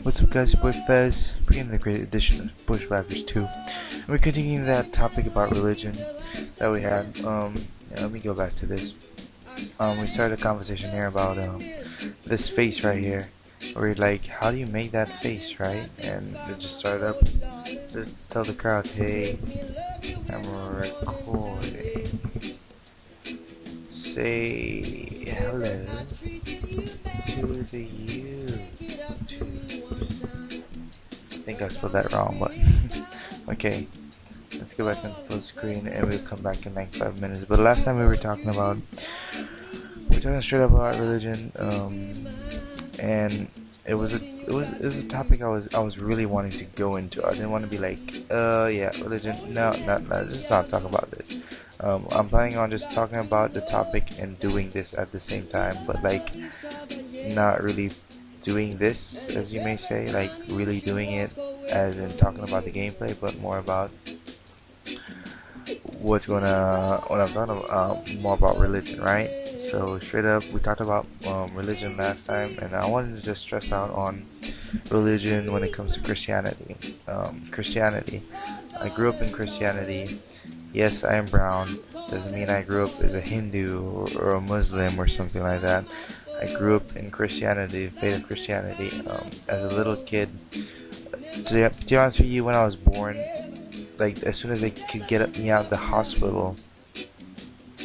What's up guys, your boy Fez, bringing the great edition of Bushwhackers 2. And we're continuing that topic about religion that we had. Let me go back to this. We started a conversation here about this face right here. Where you're like, how do you make that face, right? And it just started up to tell the crowd, hey, I'm recording. Say hello to the YouTube. I think I spelled that wrong, but okay. Let's go back on full screen and we'll come back in like 5 minutes. But last time we were talking straight up about religion, and it was a topic I was really wanting to go into. I didn't want to be like, yeah, religion. No, just not talk about this. I'm planning on just talking about the topic and doing this at the same time, but like not really doing this, as you may say, like really doing it as in talking about the gameplay, but more about what I'm talking about, more about religion, right? So straight up, we talked about religion last time, and I wanted to just stress out on religion when it comes to Christianity. Christianity. I grew up in Christianity. Yes, I am brown. Doesn't mean I grew up as a Hindu or a Muslim or something like that. I grew up in Christianity, faith of Christianity. As a little kid, to be honest with you, when I was born, like as soon as they could get me out of the hospital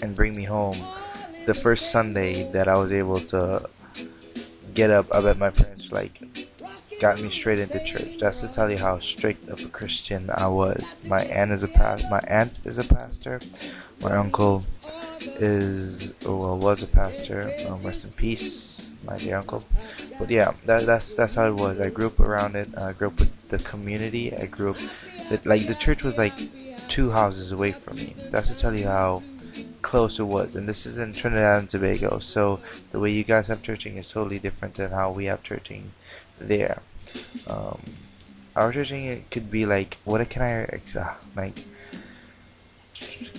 and bring me home, the first Sunday that I was able to get up, I bet my parents like got me straight into church. That's to tell you how strict of a Christian I was. My aunt is a pastor. My uncle was a pastor. Rest in peace, my dear uncle. But yeah, that's how it was. I grew up around it. I grew up with the community. I grew up like the church was like 2 houses away from me. That's to tell you how close it was. And this is in Trinidad and Tobago, so the way you guys have churching is totally different than how we have churching there. Our churching, it could be like, what can I like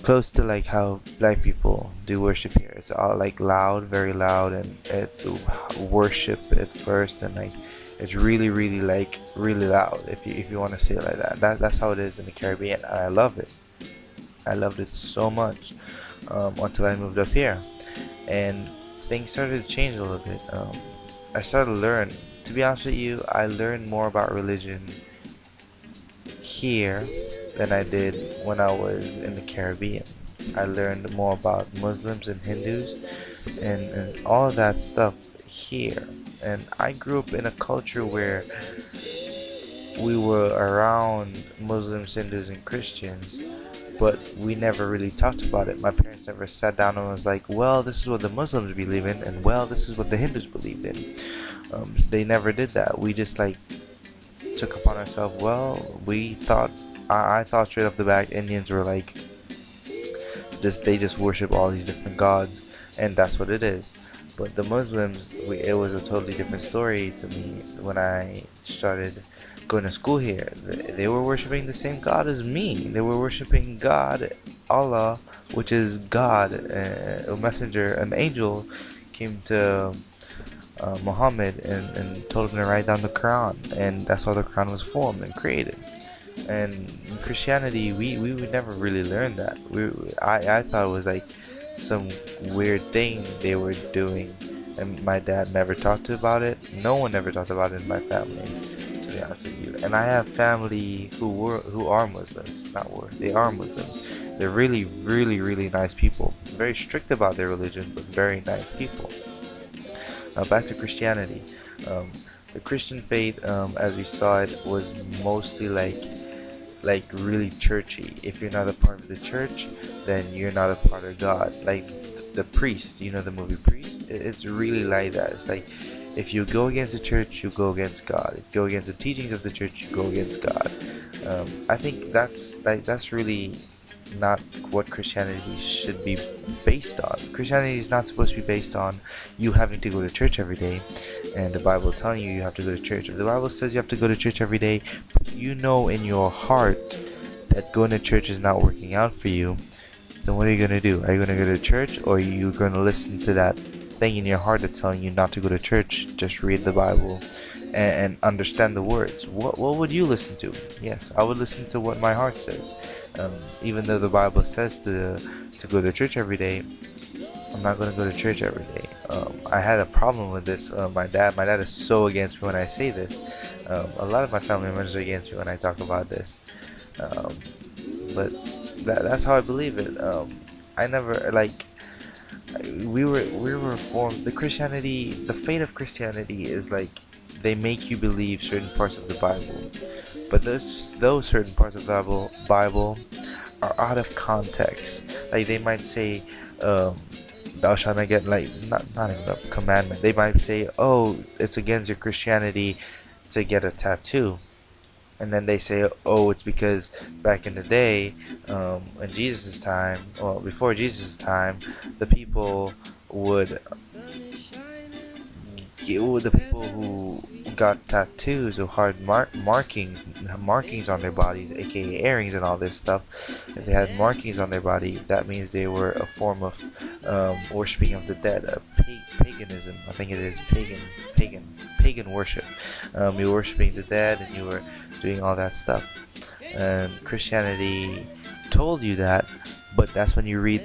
close to like how black people do worship here. It's all like loud, very loud, and it's worship at first, and like it's really like really loud, if you want to say it like that. That's how it is in the Caribbean, and I love it. I loved it so much until I moved up here, and things started to change a little bit. I started to learn. To be honest with you, I learned more about religion here than I did when I was in the Caribbean. I learned more about Muslims and Hindus and all of that stuff here. And I grew up in a culture where we were around Muslims, Hindus, and Christians, but we never really talked about it. My parents never sat down and was like, well, this is what the Muslims believe in, and well, this is what the Hindus believed in. They never did that. We just like took upon ourselves, well, I thought straight off the back Indians were like they just worship all these different gods, and that's what it is. But the Muslims, it was a totally different story to me when I started going to school here. They were worshiping the same God as me. They were worshiping God, Allah, which is God, a messenger, an angel came to Muhammad and told him to write down the Quran, and that's how the Quran was formed and created. And in Christianity, we would never really learn that. I thought it was like some weird thing they were doing, and my dad never talked about it. No one ever talked about it in my family, to be honest with you. And I have family who are Muslims, they are Muslims. They're really nice people. Very strict about their religion, but very nice people. Now back to Christianity. The Christian faith, as we saw it, was mostly like really churchy. If you're not a part of the church, then you're not a part of God. Like the Priest, you know the movie Priest? It's really like that. It's like if you go against the church, you go against God. If you go against the teachings of the church, you go against God. I think that's really not what Christianity should be based on. Christianity is not supposed to be based on you having to go to church every day and the Bible telling you have to go to church. If the Bible says you have to go to church every day, but you know in your heart that going to church is not working out for you, then what are you going to do? Are you going to go to church, or are you going to listen to that thing in your heart that's telling you not to go to church? Just read the Bible and understand the words, what would you listen to? Yes, I would listen to what my heart says. Even though the Bible says to go to church every day, I'm not gonna go to church every day. I had a problem with this. My dad is so against me when I say this. A lot of my family members are against me when I talk about this. Um, but that's how I believe it. I never like we were formed. The fate of Christianity is like they make you believe certain parts of the Bible, but those certain parts of the Bible are out of context. Like they might say, thou shalt not get, like, not even a commandment. They might say, oh, it's against your Christianity to get a tattoo. And then they say, oh, it's because back in the day, in Jesus' time, well, before Jesus' time, the people would the people who got tattoos of hard markings on their bodies, aka earrings and all this stuff. If they had markings on their body, that means they were a form of worshiping of the dead, paganism. I think it is pagan worship. You were worshiping the dead, and you were doing all that stuff. And Christianity told you that, but that's when you read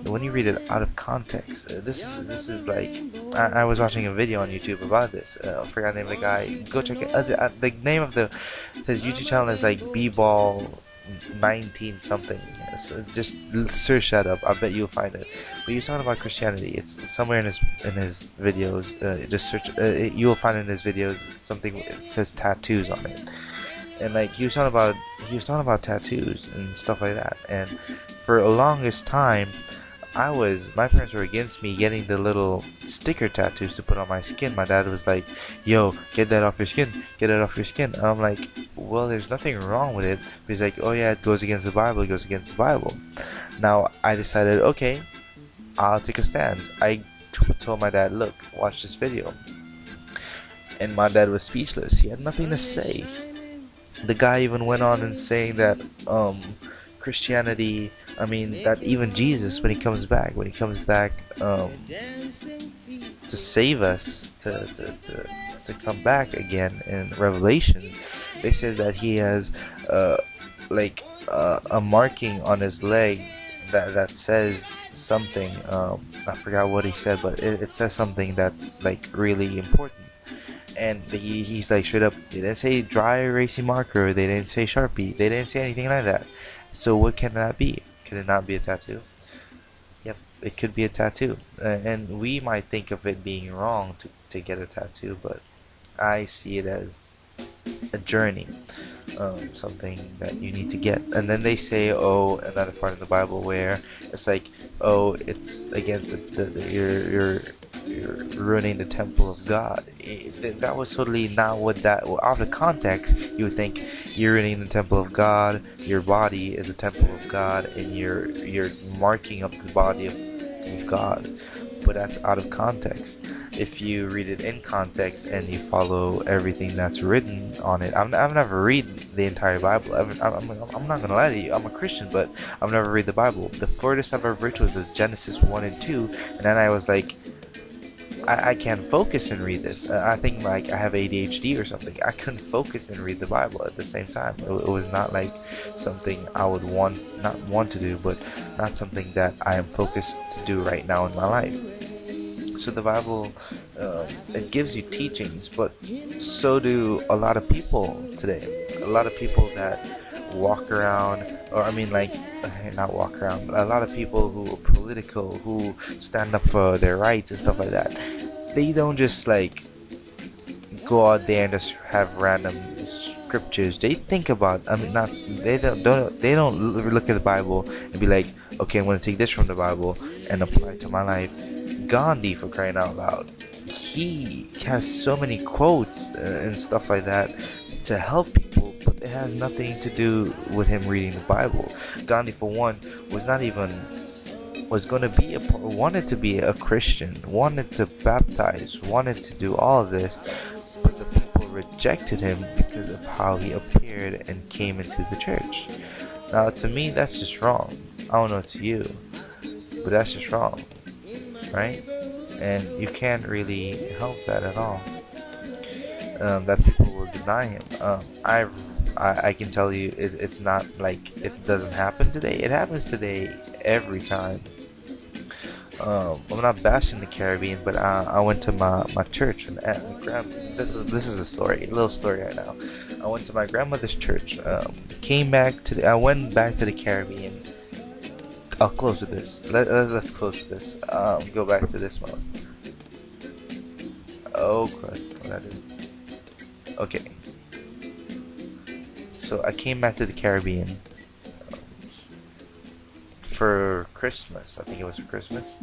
when you read it out of context. This is like I was watching a video on YouTube about this. I forgot the name of the guy. Go check it. The name of his YouTube channel is like B-Ball 19 something. So just search that up. I bet you'll find it. But he's talking about Christianity. It's somewhere in his videos. Just search. You will find in his videos something. It says tattoos on it. And like he was talking about tattoos and stuff like that. And for a longest time, my parents were against me getting the little sticker tattoos to put on my skin. My dad was like, yo, get that off your skin, get it off your skin. And I'm like, well, there's nothing wrong with it. He's like, oh yeah, it goes against the Bible, it goes against the Bible. Now I decided, okay, I'll take a stand. I told my dad, look, watch this video. And my dad was speechless. He had nothing to say. The guy even went on and saying that Christianity, I mean, that even Jesus, when he comes back to save us, to come back again in Revelation, they said that he has a marking on his leg that says something. I forgot what he said, but it says something that's like really important. And he's like, straight up, they didn't say dry erasing marker, they didn't say Sharpie, they didn't say anything like that. So what can that be? Could it not be a tattoo? Yep, it could be a tattoo. And we might think of it being wrong to get a tattoo, but I see it as a journey, something that you need to get. And then they say, oh, another part of the Bible where it's like, oh, it's against you're ruining the temple of God. That was totally not what that. Well, out of context, you would think you're ruining the temple of God. Your body is a temple of God, and you're marking up the body of God. But that's out of context. If you read it in context and you follow everything that's written on it, I've never read the entire Bible. I'm not gonna lie to you. I'm a Christian, but I've never read the Bible. The furthest I've ever read was Genesis 1 and 2, and then I was like, I can't focus and read this. I think like I have ADHD or something. I couldn't focus and read the Bible at the same time. It was not like something I would not want to do, but not something that I am focused to do right now in my life. So the Bible, it gives you teachings, but so do a lot of people today. A lot of people that walk around, or I mean like, not walk around, but a lot of people who are political, who stand up for their rights and stuff like that. They don't just like go out there and just have random scriptures. They think about, I mean, not, they don't look at the Bible and be like, okay, I'm going to take this from the Bible and apply it to my life. Gandhi, for crying out loud, he has so many quotes and stuff like that to help people, but it has nothing to do with him reading the Bible. Gandhi, for one, wanted to be a Christian, wanted to baptize, wanted to do all of this, but the people rejected him because of how he appeared and came into the church. Now, to me, that's just wrong. I don't know to you, but that's just wrong, right? And you can't really help that at all. that people will deny him. I can tell you, it's not like it doesn't happen today. It happens today every time. I'm not bashing the Caribbean, but I went to my church and this is a story, a little story right now. I went to my grandmother's church. I went back to the Caribbean. I'll close with this. Let's close with this. Go back to this one. Oh crap! What I do? Okay. So I came back to the Caribbean for Christmas. I think it was for Christmas.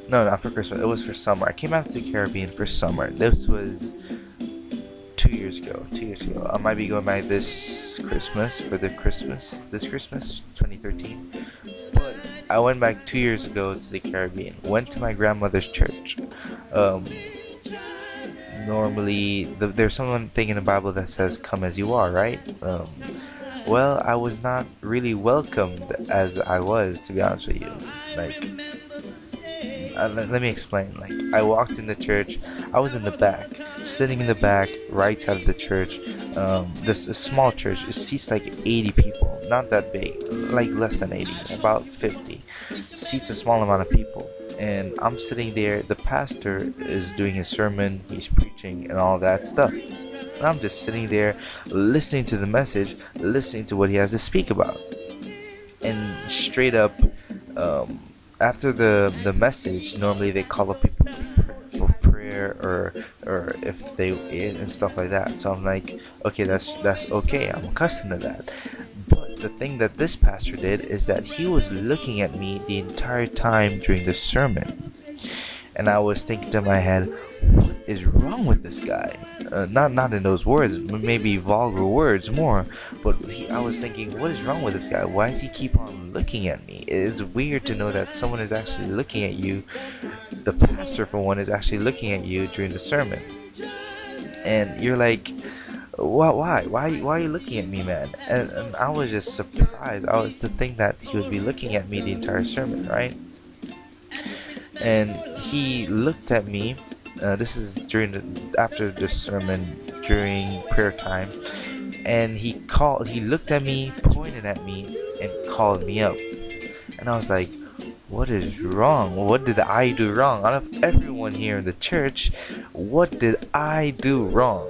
No, not for Christmas. It was for summer. I came out to the Caribbean for summer. This was 2 years ago. 2 years ago. I might be going back this Christmas this Christmas, 2013. But I went back 2 years ago to the Caribbean. Went to my grandmother's church. Um, Normally, there's someone thing in the Bible that says, "Come as you are," right? Well, I was not really welcomed as I was, to be honest with you. Like, let me explain. Like, I walked in the church. I was in the back, sitting in the back, right side of the church. This a small church. It seats like 80 people. Not that big, like less than 80, about 50. Seats a small amount of people. And I'm sitting there. The pastor is doing his sermon. He's preaching and all that stuff. And I'm just sitting there, listening to the message, listening to what he has to speak about. And straight up, after the message, normally they call up people for prayer or if they and stuff like that. So I'm like, okay, that's okay. I'm accustomed to that. But the thing that this pastor did is that he was looking at me the entire time during the sermon, and I was thinking to my head, what is wrong with this guy? Not in those words, maybe vulgar words more, but I was thinking, what is wrong with this guy? Why does he keep on looking at me? It's weird to know that someone is actually looking at you. The pastor, for one, is actually looking at you during the sermon, and you're like, why are you looking at me, man? And I was just surprised. I was to think that he would be looking at me the entire sermon, right? And he looked at me. This is after the sermon, during prayer time, and he looked at me, pointed at me, and called me up. And I was like, what is wrong? What did I do wrong? Out of everyone here in the church, what did I do wrong?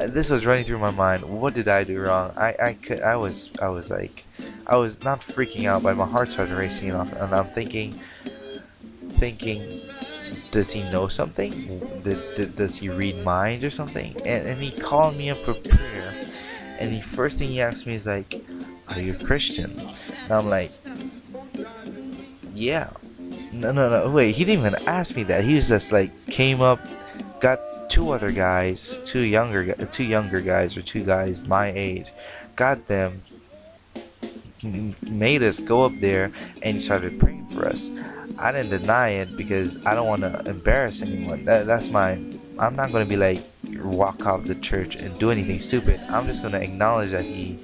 This was running through my mind. What did I do wrong? I was not freaking out, but my heart started racing off, and I'm thinking, does he know something? Does he read minds or something? And he called me up for prayer, and the first thing he asked me is like, "Are you a Christian?" And I'm like, "Yeah." No, wait, he didn't even ask me that. He was just like, came up, got two other guys, two younger guys, or two guys my age, got them, made us go up there, and he started praying for us. I didn't deny it because I don't want to embarrass anyone. I'm not going to be like, walk off the church and do anything stupid. I'm just going to acknowledge that he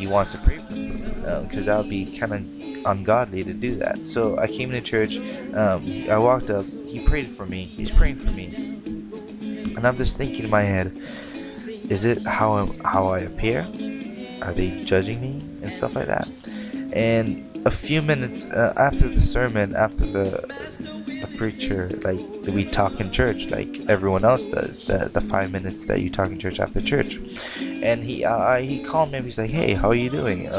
wants to pray for me, because that would be kind of ungodly to do that. So I came to church. I walked up. He prayed for me. He's praying for me, and I'm just thinking in my head, is it how I appear? Are they judging me and stuff like that? And a few minutes after the sermon, after the preacher, like, we talk in church like everyone else does, the 5 minutes that you talk in church after church. And he called me and he's like, "Hey, how are you doing?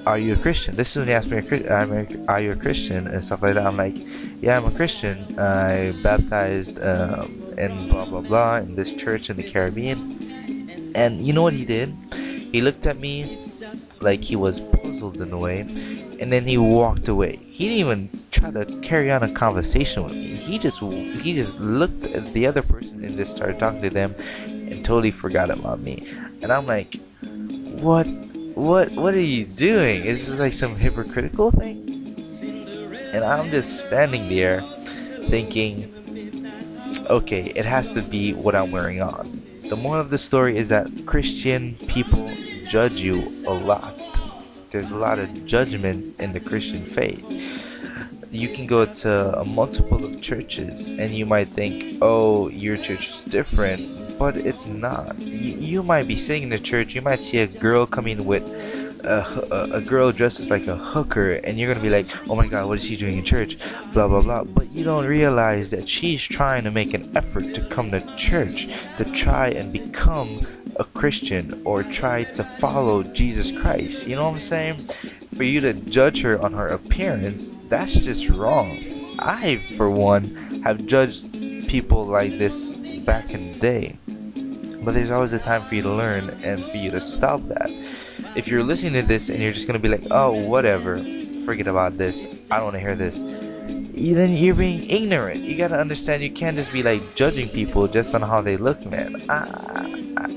Are you a Christian?" This is when he asked me, "Are you a Christian?" and stuff like that. I'm like, "Yeah, I'm a Christian. I baptized in blah blah blah in this church in the Caribbean." And you know what he did? He looked at me like he was puzzled in a way, and then he walked away. He didn't even try to carry on a conversation with me. He just looked at the other person and just started talking to them, and totally forgot about me. And I'm like, what are you doing? Is this like some hypocritical thing? And I'm just standing there thinking, okay, it has to be what I'm wearing on. The moral of the story is that Christian people judge you a lot. There's a lot of judgment in the Christian faith. You can go to a multiple of churches and you might think, oh, your church is different, but it's not. You might be sitting in the church, you might see a girl coming with a girl dressed as like a hooker, and you're gonna be like, oh my god, what is she doing in church? Blah blah blah. But you don't realize that she's trying to make an effort to come to church, to try and become a Christian or try to follow Jesus Christ. You know what I'm saying? For you to judge her on her appearance, that's just wrong. I, for one, have judged people like this back in the day. But there's always a time for you to learn and for you to stop that. If you're listening to this and you're just gonna be like, oh, whatever, forget about this, I don't wanna hear this, then you're being ignorant. You gotta understand, you can't just be like judging people just on how they look, man.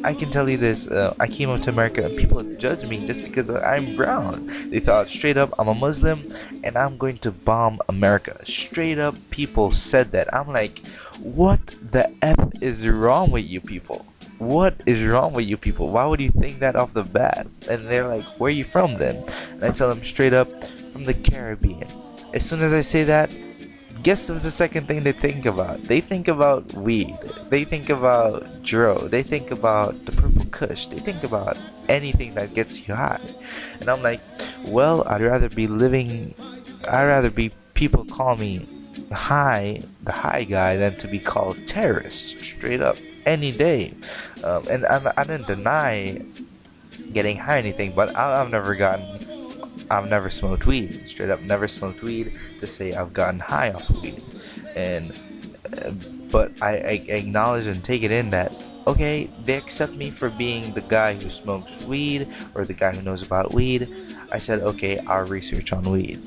I can tell you this, I came up to America and people judged me just because I'm brown. They thought straight up I'm a Muslim and I'm going to bomb America. Straight up, people said that. I'm like, what the F is wrong with you people? What is wrong with you people? Why would you think that off the bat? And they're like, where are you from then? And I tell them straight up, from the Caribbean. As soon as I say that, guess what's the second thing they think about? They think about weed. They think about dro. They think about the purple kush. They think about anything that gets you high. And I'm like, well, I'd rather be people call me the high guy than to be called terrorist. Straight up, any day. And I didn't deny getting high or anything, but I've never smoked weed. Straight up, never smoked weed to say I've gotten high off of weed. And but I acknowledge and take it in that, okay, they accept me for being the guy who smokes weed or the guy who knows about weed. I said, okay, I'll research on weed.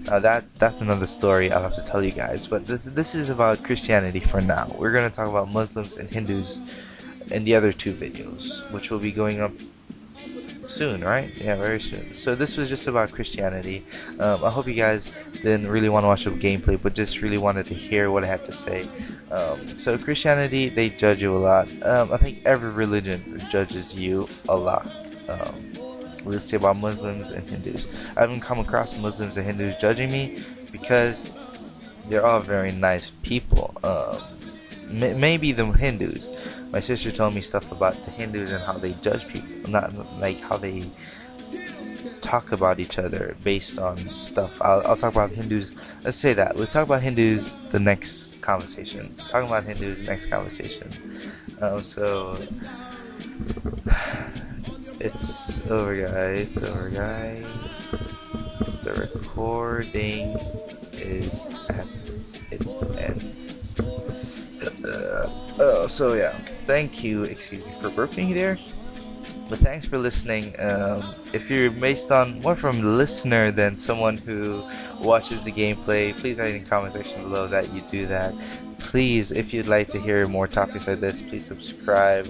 Now that's another story I'll have to tell you guys. But this is about Christianity for now. We're gonna talk about Muslims and Hindus in the other two videos, which will be going up soon, right? Yeah, very soon. So this was just about Christianity. I hope you guys didn't really want to watch the gameplay, but just really wanted to hear what I had to say. So Christianity, they judge you a lot. I think every religion judges you a lot. We'll say about Muslims and Hindus. I haven't come across Muslims and Hindus judging me because they're all very nice people. Maybe the Hindus. My sister told me stuff about the Hindus and how they judge people, not like how they talk about each other based on stuff. I'll talk about Hindus. Let's say that we'll talk about Hindus the next conversation. Talking about Hindus next conversation. So it's over, guys. It's over, guys. The recording is at its end. So yeah, thank you, excuse me for burping there, but thanks for listening. If you're based on more from a listener than someone who watches the gameplay, please write in the comment section below that you do that. Please, if you'd like to hear more topics like this, please subscribe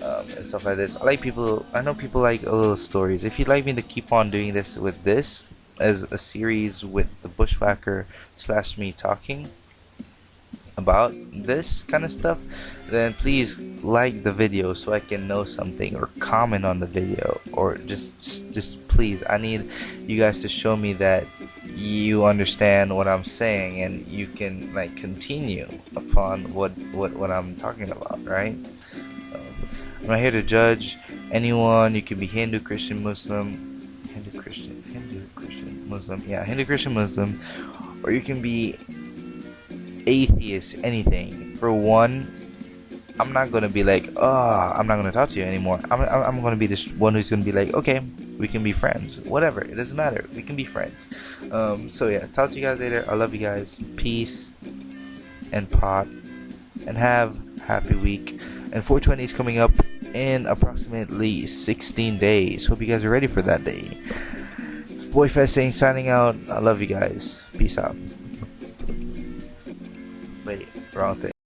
and stuff like this. I know people like little stories. If you'd like me to keep on doing this with this as a series with the Bushwhacker / me talking about this kind of stuff, then please like the video so I can know something, or comment on the video, or just please, I need you guys to show me that you understand what I'm saying and you can like continue upon what I'm talking about, right? I'm not here to judge anyone. You can be Hindu, Christian, Muslim, Hindu, Christian, Muslim, yeah, Hindu, Christian, Muslim, or you can be atheist, anything. For one, I'm not gonna be like, oh, I'm not gonna talk to you anymore. I'm gonna be this one who's gonna be like, okay, we can be friends, whatever, it doesn't matter, we can be friends. So yeah, talk to you guys later. I love you guys. Peace and pot, and have happy week. And 420 is coming up in approximately 16 days. Hope you guys are ready for that day. Boyfest saying, signing out. I love you guys. Peace out. Wait, wrong thing.